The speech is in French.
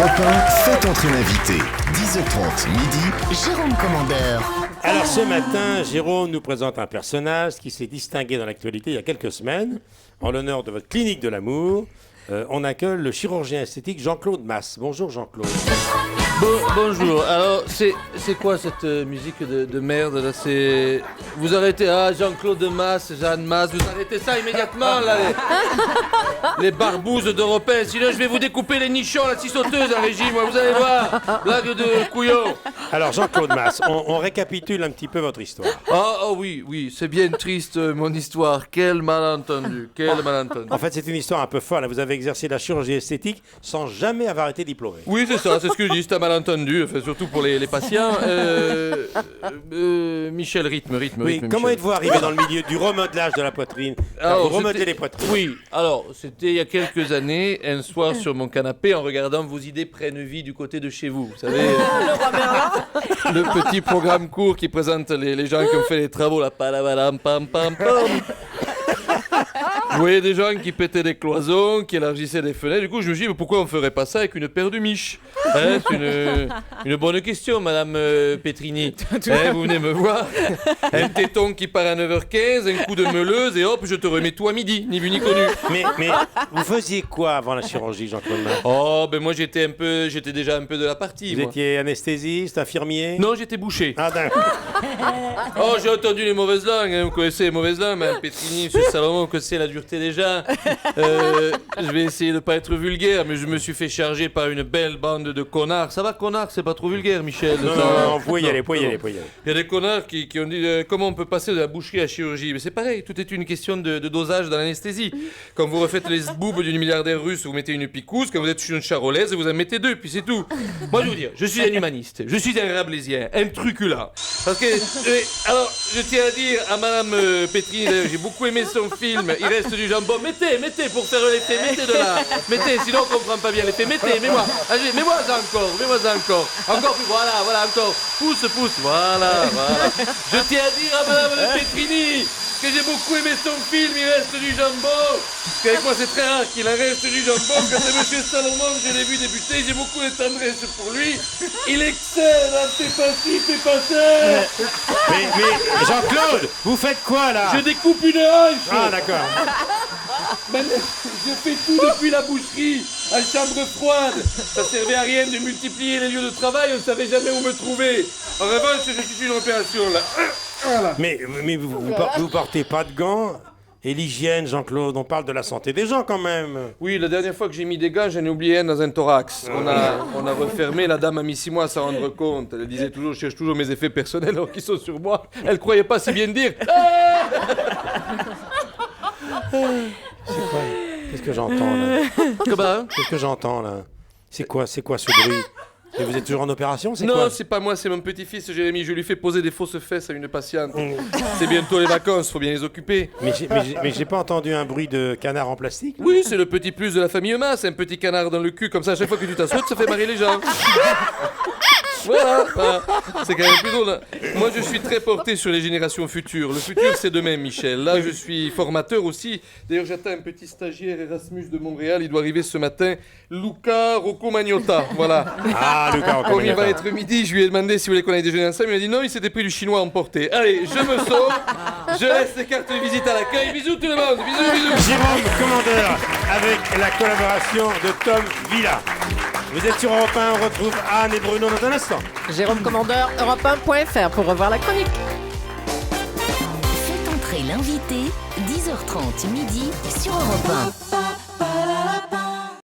Europe 1, faites entrer l'invité. 10h30 midi, Jérôme Commandeur. Alors ce matin, Jérôme nous présente un personnage qui s'est distingué dans l'actualité il y a quelques semaines. En l'honneur de votre clinique de l'amour, on accueille le chirurgien esthétique Jean-Claude Masse. Bonjour Jean-Claude. Bonjour, alors c'est quoi cette musique de merde là? C'est... Vous arrêtez, Jean-Claude Masse, Jeanne Masse, vous arrêtez ça immédiatement là, les barbouzes d'Europe 1, sinon je vais vous découper les nichons, la scie sauteuse en régime, vous allez voir, blague de couillon. Alors Jean-Claude Masse, on récapitule un petit peu votre histoire. Oui, c'est bien triste mon histoire, quel malentendu. En fait c'est une histoire un peu folle, vous avez exercé la chirurgie esthétique sans jamais avoir été diplômé. Oui c'est ça, c'est ce que je dis, c'est un malentendu, enfin, surtout pour les patients. Michel, rythme. Oui, comment Michel. êtes-vous arrivé dans le milieu du remodelage de la poitrine? Alors, Vous remodelez les poitrines. Oui, alors c'était il y a quelques années, un soir sur mon canapé en regardant Vos idées prennent vie du côté de chez vous. Vous savez, le petit programme court qui présente les gens qui ont fait les travaux, là, pam pam pam. Vous voyez des gens qui pétaient des cloisons, qui élargissaient des fenêtres. Du coup, je me suis dit, mais pourquoi on ferait pas ça avec une paire de miches? C'est une bonne question, Madame Petrini. Vous venez me voir. Un téton qui part à 9h15, un coup de meuleuse, et hop, je te remets tout à midi, ni vu ni connu. Mais vous faisiez quoi avant la chirurgie, Jean-Claude Masse? Moi j'étais déjà un peu de la partie. Vous moi. étiez anesthésiste, infirmier? Non, j'étais bouché. Ah d'accord. J'ai entendu les mauvaises langues, vous connaissez les mauvaises langues, Madame Petrini, M. Salomon, que c'est la dureté des gens. Je vais essayer de pas être vulgaire, mais je me suis fait charger par une belle bande de connards. Ça va, connard, c'est pas trop vulgaire, Michel? Non, vous pouvez y aller. Il y a des connards qui ont dit comment on peut passer de la boucherie à la chirurgie. Mais c'est pareil, tout est une question de dosage dans l'anesthésie. Quand vous refaites les boobs d'une milliardaire russe, vous mettez une picouse. Quand vous êtes sur une charolaise, vous en mettez deux, puis c'est tout. Moi, je veux dire, je suis un humaniste, je suis un rabelaisien, un truculent. Parce que, alors, je tiens à dire à Madame Petrini, d'ailleurs, j'ai beaucoup aimé son film, Il reste du jambon. Mettez, pour faire l'effet, mettez de là. Mettez, sinon on comprend pas bien l'effet. Mets-moi ça encore. Encore plus, voilà, encore. Pousse, voilà. Je tiens à dire à Madame Petrini que j'ai beaucoup aimé son film, Il reste du jambon. Parce qu'avec moi, c'est très rare qu'il en reste du jambon. Quand c'est Monsieur Salomon, je l'ai vu débuter, j'ai beaucoup de tendresse pour lui. Il excelle, c'est pas ci, c'est pas ça. Mais Jean-Claude, vous faites quoi là? Je découpe une hanche. Ah d'accord. Je fais tout depuis la boucherie, à chambre froide. Ça servait à rien de multiplier les lieux de travail, on ne savait jamais où me trouver. En revanche, je suis une opération là. Voilà. Mais vous portez pas de gants? Et l'hygiène, Jean-Claude, on parle de la santé des gens quand même. Oui, la dernière fois que j'ai mis des gants, j'en ai oublié un dans un thorax. On a refermé, la dame a mis 6 mois à s'en rendre compte. Elle disait toujours, je cherche toujours mes effets personnels alors qu'ils sont sur moi. Elle croyait pas si bien dire. C'est quoi? Qu'est-ce que j'entends là? Comment? Qu'est-ce que j'entends là? C'est quoi ce bruit? Et vous êtes toujours en opération? C'est non, quoi? c'est pas moi, c'est mon petit-fils Jérémy. Je lui fais poser des fausses fesses à une patiente. C'est bientôt les vacances, faut bien les occuper. Mais j'ai pas entendu un bruit de canard en plastique? Oui, c'est le petit plus de la famille Masse, un petit canard dans le cul, comme ça à chaque fois que tu t'assois, ça fait marrer les gens. Voilà, c'est quand même plus drôle. Moi, je suis très porté sur les générations futures. Le futur, c'est demain, Michel. Là, je suis formateur aussi. D'ailleurs, j'attends un petit stagiaire Erasmus de Montréal. Il doit arriver ce matin. Luca Rocco Magnotta. Voilà. Ah, Luca Rocco Comme il va Magnotta. être midi, je lui ai demandé si vous voulez qu'on aille déjeuner ensemble. Il m'a dit non, il s'était pris du chinois emporté. Allez, je me sauve. Je laisse les cartes de visite à l'accueil. Bisous tout le monde. Bisous. Jérôme Commandeur avec la collaboration de Tom Villa. Vous êtes sur Europe 1, on retrouve Anne et Bruno dans un instant. Jérôme Commandeur, Europe1.fr pour revoir la chronique. Faites entrer l'invité, 10h30 midi sur Europe 1.